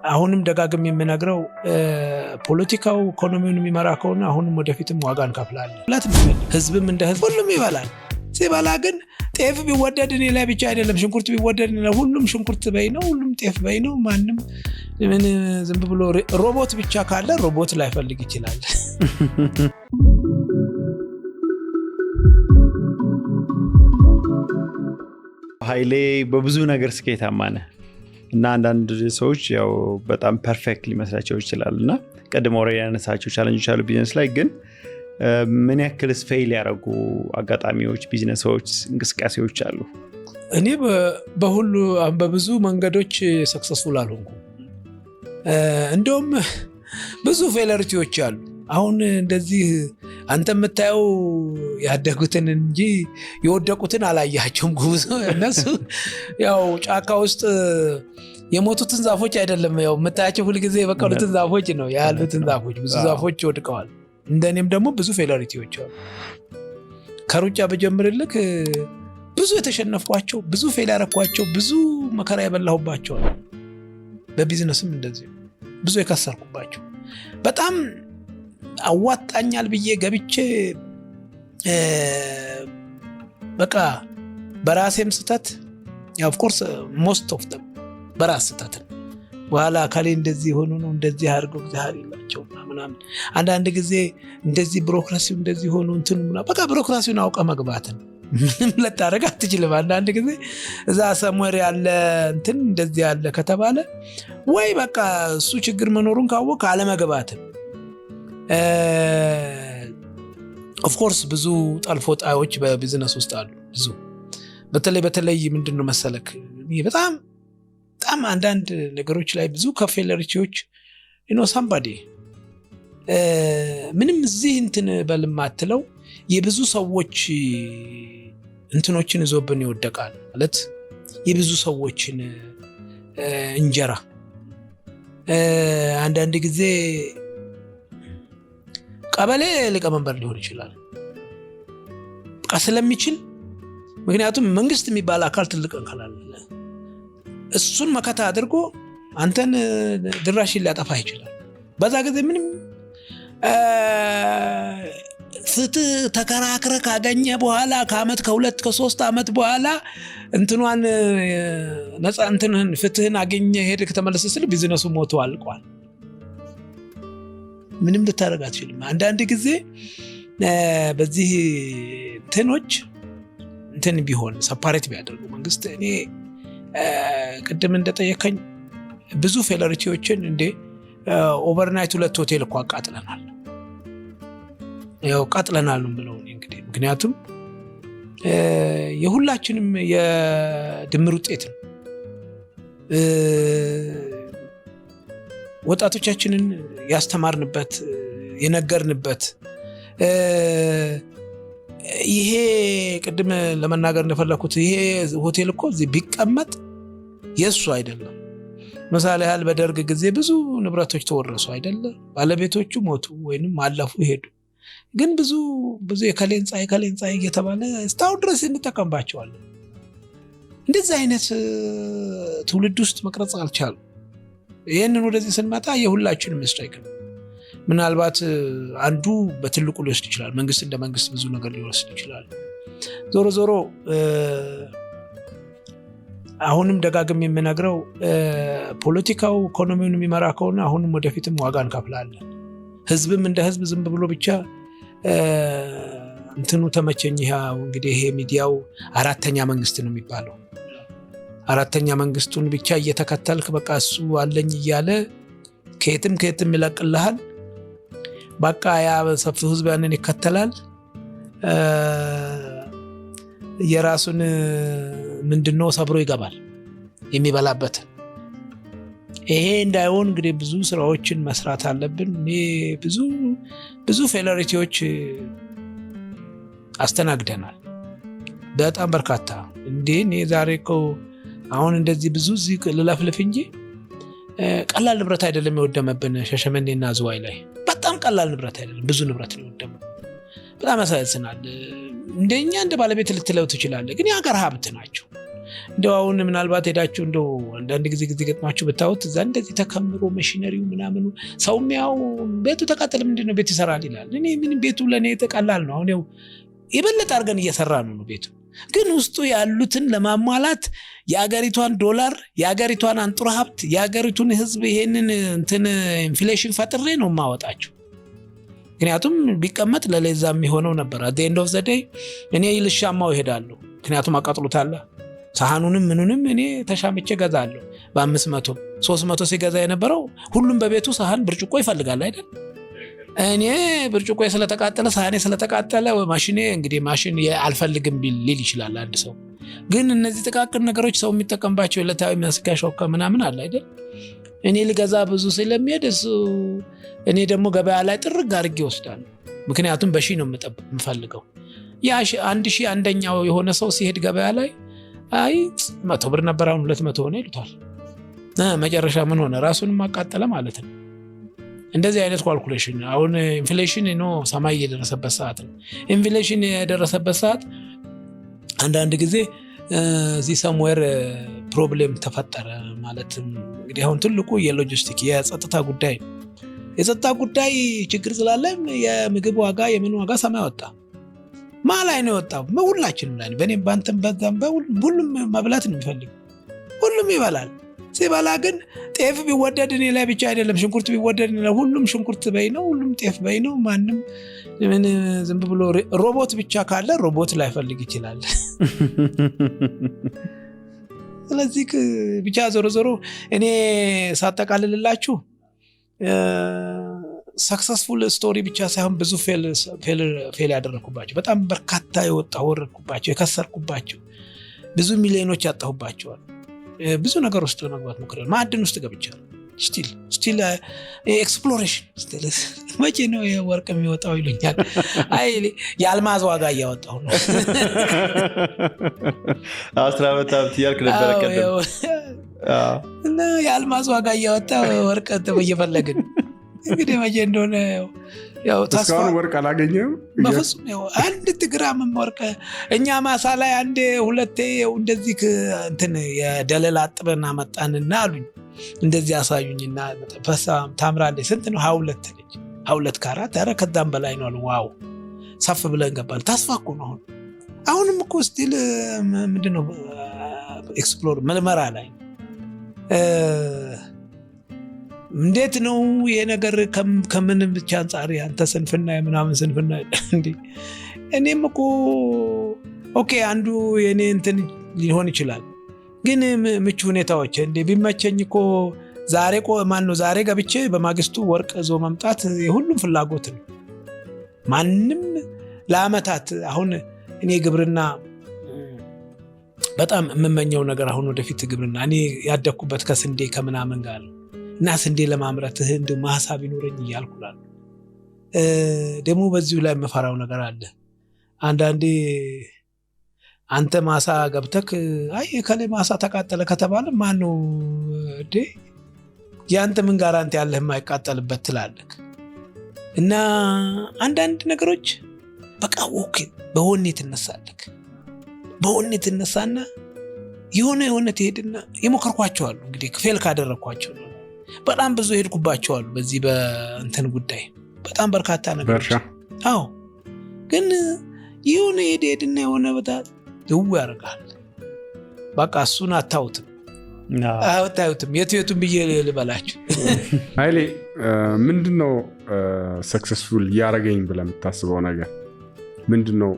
አሁንም ደጋግም የምነግረው ፖለቲካው ኢኮኖሚውን የሚመራ ከሆነ አሁንም ወደፊትም ዋጋ እንከፍላለን። ህዝብም እንደ ህዝብ ሁሉም ይበላል። ሲበላ ግን ጤፍ ቢወደድ እኔ ላይ ብቻ አይደለም፣ ሽንኩርት ቢወደድ ሁሉም ሽንኩርት በይ ነው፣ ሁሉም ጤፍ በይ ነው። ማንም ምን ዝም ብሎ ሮቦት ብቻ ካለ ሮቦት ላይፈልግ ይችላል። ኃይሌ በብዙ ነገር ስኬታማ ነህ እና አንዳንድ ሰዎች ያው በጣም ፐርፌክት ሊመስላቸው ይችላልና ቀድሞ ያነሳቸው ቻሌንጆች አሉ ቢዝነስ ላይ ግን ምን ያክልስ ፌል ያደረጉ አጋጣሚዎች ቢዝነሶች እንቅስቃሴዎች አሉ? እኔ በሁሉ በብዙ መንገዶች ሰክሰስፉል አልሆንኩም። እንደውም ብዙ ፌለሪቲዎች አሉ። አሁን እንደዚህ አንተ የምታየው ያደጉትን እንጂ የወደቁትን አላያቸውም። ጉዞ እነሱ ያው ጫካ ውስጥ የሞቱትን ዛፎች አይደለም ያው የምታያቸው፣ ሁልጊዜ የበቀሉትን ዛፎች ነው ያሉትን ዛፎች። ብዙ ዛፎች ወድቀዋል። እንደኔም ደግሞ ብዙ ፌለሪቲዎች አሉ። ከሩጫ በጀምርልክ ብዙ የተሸነፍኳቸው፣ ብዙ ፌል ያረኳቸው፣ ብዙ መከራ የበላሁባቸው ነው። በቢዝነስም እንደዚህ ብዙ የከሰርኩባቸው በጣም አዋጣኛል ብዬ ገብቼ በቃ በራሴም ስተት ኦፍ ኮርስ ሞስት ኦፍ them በራስ ስተት በኋላ አካሌ እንደዚህ ሆኖ ነው እንደዚህ አድርገው እግዚአብሔር ይላቸው ምናምን። አንዳንድ ጊዜ እንደዚህ ቢሮክራሲው እንደዚህ ሆኖ እንትን በቃ ቢሮክራሲውን አውቀ መግባትን ምንም ለታረጋ አትችልም። አንዳንድ ጊዜ እዛ ሰሞር ያለ እንትን እንደዚህ ያለ ከተባለ ወይ በቃ እሱ ችግር መኖሩን ካወቅ አለመግባትን። ኦፍ ኮርስ ብዙ ጠልፎ ጣዮች በቢዝነስ ውስጥ አሉ። ብዙ በተለይ ምንድነው መሰለክ በጣም አንዳንድ ነገሮች ላይ ብዙ ከፌለሪቲዎች ሳምባዲ ምንም እዚህ እንትን በልማትለው የብዙ ሰዎች እንትኖችን ይዞብን ይወደቃል ማለት የብዙ ሰዎችን እንጀራ አንዳንድ ጊዜ ቀበሌ ሊቀመንበር ሊሆን ይችላል በቃ ስለሚችል። ምክንያቱም መንግስት የሚባል አካል ትልቅ አካል አለ። እሱን መከታ አድርጎ አንተን ድራሽን ሊያጠፋ ይችላል። በዛ ጊዜ ምንም ፍትህ ተከራክረ ካገኘ በኋላ ከአመት ከሁለት ከሶስት አመት በኋላ እንትኗን ነፃ እንትንህን ፍትህን አገኘ ሄድክ ተመለስ ስል ቢዝነሱ ሞቶ አልቋል። ምንም ልታረግ አትችልም። አንዳንድ ጊዜ በዚህ እንትኖች እንትን ቢሆን ሰፓሬት ቢያደርጉ መንግስት እኔ ቅድም እንደጠየከኝ ብዙ ፌለሪቲዎችን እንዴ ኦቨርናይት 2 ሆቴል እኮ አቃጥለናል። ያው ቃጥለናል ነው ብለው እንግዲህ ምክንያቱም የሁላችንም የድምር ውጤት ነው። ወጣቶቻችንን ያስተማርንበት የነገርንበት ይሄ ቅድም ለመናገር እንደፈለኩት ይሄ ሆቴል እኮ እዚህ ቢቀመጥ የሱ አይደለም። ምሳሌ ያህል በደርግ ጊዜ ብዙ ንብረቶች ተወረሱ አይደለም፣ ባለቤቶቹ ሞቱ ወይንም አለፉ ሄዱ። ግን ብዙ የከሌንጻ እየተባለ እስካሁን ድረስ እንጠቀምባቸዋለን። እንደዚህ አይነት ትውልድ ውስጥ መቅረጽ አልቻሉም። ይህንን ወደዚህ ስንመጣ የሁላችንም ሚስቴክ ነው። ምናልባት አንዱ በትልቁ ሊወስድ ይችላል። መንግስት እንደ መንግስት ብዙ ነገር ሊወስድ ይችላል። ዞሮ አሁንም ደጋግም የምነግረው ፖለቲካው ኢኮኖሚውን የሚመራ ከሆነ አሁንም ወደፊትም ዋጋ እንከፍላለን። ህዝብም እንደ ህዝብ ዝም ብሎ ብቻ እንትኑ ተመቸኝ እንግዲህ ይሄ ሚዲያው አራተኛ መንግስት ነው የሚባለው። አራተኛ መንግስቱን ብቻ እየተከተልክ በቃ እሱ አለኝ እያለ ከየትም ይለቅልሃል። በቃ ያ ሰፊው ህዝብ ያንን ይከተላል። የራሱን ምንድነው ሰብሮ ይገባል የሚበላበት። ይሄ እንዳይሆን እንግዲህ ብዙ ስራዎችን መስራት አለብን። እኔ ብዙ ፌለሪቲዎች አስተናግደናል፣ በጣም በርካታ። እኔ ዛሬ እኮ አሁን እንደዚህ ብዙ እዚህ ልለፍልፍ እንጂ ቀላል ንብረት አይደለም የወደመብን ሸሸመኔና ዝዋይ ላይ። በጣም ቀላል ንብረት አይደለም፣ ብዙ ንብረት ነው የወደመው። በጣም ያሳዝናል። እንደኛ እንደ ባለቤት ልትለው ትችላለህ፣ ግን የሀገር ሀብት ናቸው። እንደው አሁን ምናልባት ሄዳችሁ እንደው አንዳንድ ጊዜ ገጥማችሁ ብታዩት እዛ እንደዚህ ተከምሮ መሽነሪው ምናምኑ ሰውም ያው ቤቱ ተቃጠለ ምንድነው ቤት ይሰራል ይላል። እኔ ምን ቤቱ ለኔ ተቀላል ነው። አሁን ያው የበለጠ አድርገን እየሰራ ነው ቤቱ፣ ግን ውስጡ ያሉትን ለማሟላት የአገሪቷን ዶላር የአገሪቷን አንጡራ ሀብት የአገሪቱን ህዝብ ይሄንን እንትን ኢንፍሌሽን ፈጥሬ ነው ማወጣቸው። ምክንያቱም ቢቀመጥ ለሌዛ የሚሆነው ነበር። at the end of the day እኔ ልሻማው እሄዳለሁ። ምክንያቱም አቃጥሉታል ሳህኑንም ምኑንም እኔ ተሻምቼ ገዛለሁ በ500 300 ሲገዛ የነበረው ሁሉም በቤቱ ሳህን ብርጭቆ ይፈልጋል አይደል? እኔ ብርጭቆ ስለተቃጠለ ሳህኔ ስለተቃጠለ ማሽኔ እንግዲህ ማሽን አልፈልግም ሊል ይችላል አንድ ሰው። ግን እነዚህ ጥቃቅን ነገሮች ሰው የሚጠቀምባቸው ለታዊ መስካሻው ከምናምን አለ አይደል? እኔ ልገዛ ብዙ ስለሚሄድ እሱ እኔ ደግሞ ገበያ ላይ ጥርግ አድርጌ ወስዳለሁ። ምክንያቱም በሺ ነው የምፈልገው። ያ 1000 አንደኛው የሆነ ሰው ሲሄድ ገበያ ላይ አይ 100 ብር ነበር አሁን 200 ሆነ ይሉታል። መጨረሻ ምን ሆነ? ራሱን ማቃጠለ ማለት ነው። እንደዚህ አይነት ካልኩሌሽን አሁን ኢንፍሌሽን ነው ሰማይ የደረሰበት ሰዓት ነው። ኢንፍሌሽን የደረሰበት ሰዓት አንዳንድ ጊዜ እዚህ somewhere ፕሮብሌም ተፈጠረ ማለት እንግዲህ አሁን ትልቁ የሎጂስቲክ የጸጥታ ጉዳይ የጸጥታ ጉዳይ ችግር ስላለ የምግብ ዋጋ የምን ዋጋ ሰማይ ወጣ። ማላይ ነው ወጣው ሁላችንም ላይ በእኔም ባንተም በዛም ሁሉም መብላት ነው የሚፈልግ ሁሉም ይበላል። ሲበላ ግን ጤፍ ቢወደድ እኔ ላይ ብቻ አይደለም ሽንኩርት ቢወደድ ሁሉም ሽንኩርት በይ ነው ሁሉም ጤፍ በይ ነው። ማንም ምን ዝም ብሎ ሮቦት ብቻ ካለ ሮቦት ላይ ፈልግ ይችላል። ስለዚህ ብቻ ዞሮ ዞሮ እኔ ሳጠቃልልላችሁ ሰክሰስፉል ስቶሪ ብቻ ሳይሆን ብዙ ፌል ያደረኩባቸው በጣም በርካታ የወጣሁ ወረድኩባቸው የከሰርኩባቸው ብዙ ሚሊዮኖች ያጣሁባቸዋል። ብዙ ነገር ውስጥ ለመግባት ሞክሬያለሁ። ማዕድን ውስጥ ገብቻለሁ። ስቲል ኤክስፕሎሬሽን ስቲል መቼ ነው የወርቅ የሚወጣው ይሉኛል። አይ የአልማዝ ዋጋ እያወጣሁ ነው። 10 ዓመት ያልክ ነበር ቀደም እና የአልማዝ ዋጋ እያወጣ ወርቅ እየፈለግን እንግዲህ መቼ እንደሆነ ያው እስካሁን ወርቅ አላገኘም። በፍጹም ያው 1 ግራም ወርቅ እኛ ማሳ ላይ አንዴ ሁለቴ እንደዚህ እንትን የደለላ አጥበና መጣንና አሉኝ እንደዚህ አሳዩኝና በጣም ታምራለች። ስንት ነው? 22 ልጅ 22 ካራት ኧረ ከዛም በላይ ነው አሉ። ዋው ሰፍ ብለን ገባን። ተስፋ እኮ ነው አሁንም እኮ ስቲል ምንድነው ኤክስፕሎር መልመራ ላይ እንዴት ነው ይሄ ነገር ከምን ብቻ አንፃር ያንተ ስንፍና የምናምን ስንፍና እንዴ? እኔም እኮ ኦኬ አንዱ የኔ እንትን ሊሆን ይችላል፣ ግን ምቹ ሁኔታዎች እንዴ ቢመቸኝ እኮ ዛሬ ገብቼ በማግስቱ ወርቅ ዞ መምጣት የሁሉም ፍላጎት ነው። ማንም ለአመታት አሁን እኔ ግብርና በጣም የምመኘው ነገር አሁን ወደፊት ግብርና እኔ ያደኩበት ከስንዴ ከምናምን ጋር እና ስንዴ ለማምረት እንደ ማሳብ ይኖረኝ እያልኩላል። ደግሞ በዚሁ ላይ መፈራው ነገር አለ። አንዳንዴ አንተ ማሳ ገብተክ አይ ከለ ማሳ ተቃጠለ ከተባለ ማን ነው እንዴ ያንተ ምን ጋራንቲ ያለህ የማይቃጠልበት ትላለክ። እና አንዳንድ ነገሮች በቃ ኦኬ በሆነ ትነሳለክ በሆነ ትነሳና የሆነ ትሄድና የሞከርኳቸው አሉ እንግዲህ ፌል ካደረኳቸው ነው። በጣም ብዙ ሄድኩባቸው አሉ በዚህ በእንትን ጉዳይ በጣም በርካታ ነገሮች። አዎ ግን የሆነ ሄድና የሆነ በታ ደው ያደርጋል። በቃ እሱን አታውትም የቱም ብዬ ልበላችሁ። ኃይሌ ምንድነው ሰክሰስፉል ያደረገኝ ብለህ የምታስበው ነገር ምንድነው?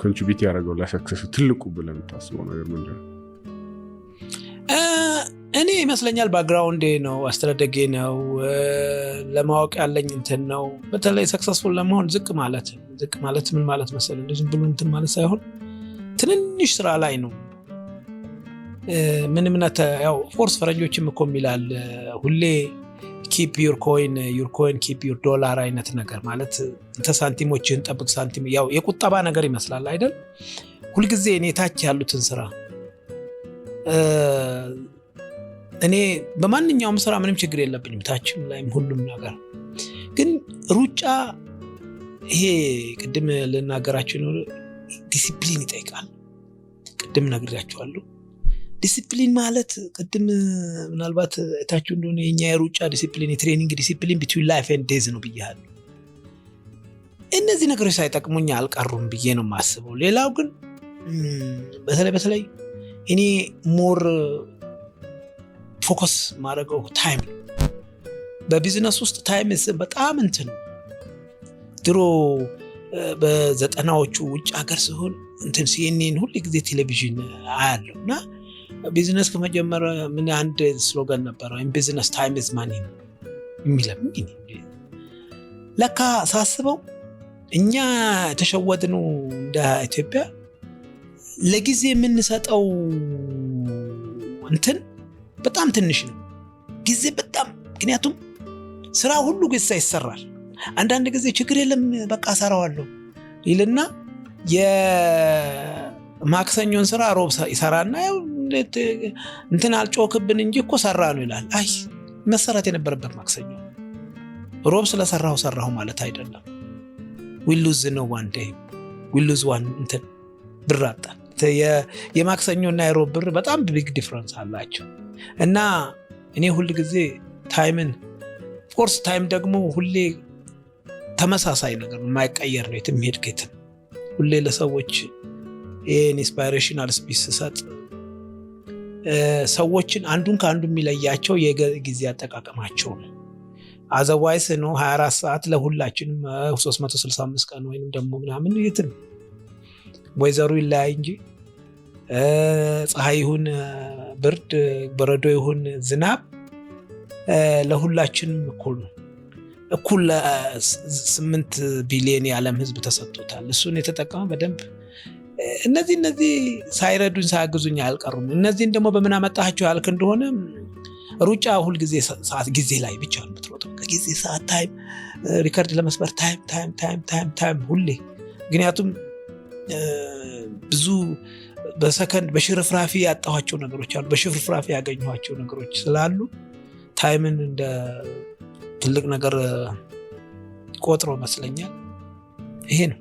ኮንትሪቢዩት ያደረገው ለሰክሰሱ ትልቁ ብለህ የምታስበው ነገር ምንድነው? እኔ ይመስለኛል ባክግራውንዴ ነው፣ አስተዳደጌ ነው፣ ለማወቅ ያለኝ እንትን ነው። በተለይ ሰክሰስፉል ለመሆን ዝቅ ማለት ምን ማለት መሰለህ? እንደዚህ ብሎ እንትን ማለት ሳይሆን ትንንሽ ስራ ላይ ነው። ምንም ያው ፎርስ ፈረንጆችም እኮ የሚላል ሁሌ ኪፕ ዩር ኮይን ኪፕ ዩር ዶላር አይነት ነገር ማለት እንተ ሳንቲሞችን ጠብቅ። ሳንቲም ያው የቁጠባ ነገር ይመስላል አይደል? ሁልጊዜ እኔ ታች ያሉትን ስራ እኔ በማንኛውም ስራ ምንም ችግር የለብኝም፣ ታችም ላይም ሁሉም ነገር። ግን ሩጫ ይሄ ቅድም ልናገራችሁ ነው ዲሲፕሊን ይጠይቃል። ቅድም ነግራችኋለሁ ዲሲፕሊን ማለት ቅድም ምናልባት እታችሁ እንደሆነ የኛ የሩጫ ዲሲፕሊን የትሬኒንግ ዲሲፕሊን ቢትዊን ላይፍ ኤንድ ዴዝ ነው ብያለሁ። እነዚህ ነገሮች ሳይጠቅሙኝ አልቀሩም ብዬ ነው የማስበው። ሌላው ግን በተለይ እኔ ሞር ፎከስ ማድረገው ታይም ነው። በቢዝነስ ውስጥ ታይም በጣም እንትን ነው። ድሮ በ90ዎቹ ውጭ ሀገር ሲሆን እንትን ሲኤንኤን ሁሉ ጊዜ ቴሌቪዥን አያለው እና ቢዝነስ ከመጀመር ምን አንድ ስሎጋን ነበረው ቢዝነስ ታይም ኢዝ ማኒ የሚለው ለካ ሳስበው እኛ ተሸወድነው እንደ ኢትዮጵያ ለጊዜ የምንሰጠው እንትን በጣም ትንሽ ነው ጊዜ በጣም ምክንያቱም ስራ ሁሉ ጊዜ ይሰራል። አንዳንድ ጊዜ ችግር የለም በቃ ሰራዋለሁ ይልና የማክሰኞን ስራ ሮብ ይሰራና እንትን አልጮክብን እንጂ እኮ ሰራ ነው ይላል። አይ መሰራት የነበረበት ማክሰኞ ሮብ ስለሰራሁ ማለት አይደለም። we lose no one day we lose one እንትን ብራጣ የማክሰኞና የሮብ ብር በጣም ቢግ ዲፈረንስ አላቸው እና እኔ ሁሉ ጊዜ ታይምን ፎርስ ታይም ደግሞ ሁሌ ተመሳሳይ ነገር የማይቀየር ነው የትምሄድ ከትን ሁሌ ለሰዎች ኢንስፓይሬሽናል ስፒች ሰጥ ሰዎችን አንዱን ከአንዱ የሚለያቸው የጊዜ አጠቃቀማቸው ነው። አዘዋይስ ነው 24 ሰዓት ለሁላችንም 365 ቀን ወይንም ደግሞ ምናምን ይትን ወይዘሩ ይለያይ እንጂ ፀሐይ ይሁን ብርድ በረዶ ይሁን ዝናብ ለሁላችንም እኩል 8 ቢሊዮን የዓለም ህዝብ ተሰጥቶታል። እሱን የተጠቀመ በደንብ እነዚህ ሳይረዱኝ ሳያግዙኝ አልቀሩም። እነዚህን ደግሞ በምን አመጣቸው ያልክ እንደሆነ ሩጫ ሁል ጊዜ ሰዓት ጊዜ ላይ ብቻ ነው የምትሮጠው። ከጊዜ ሰዓት ታይም ሪከርድ ለመስበር ታይም ሁሌ ምክንያቱም ብዙ በሰከንድ በሽርፍራፊ ያጣኋቸው ነገሮች አሉ። በሽርፍራፊ ያገኘኋቸው ነገሮች ስላሉ ታይምን እንደ ትልቅ ነገር ቆጥሮ መስለኛል። ይሄ ነው።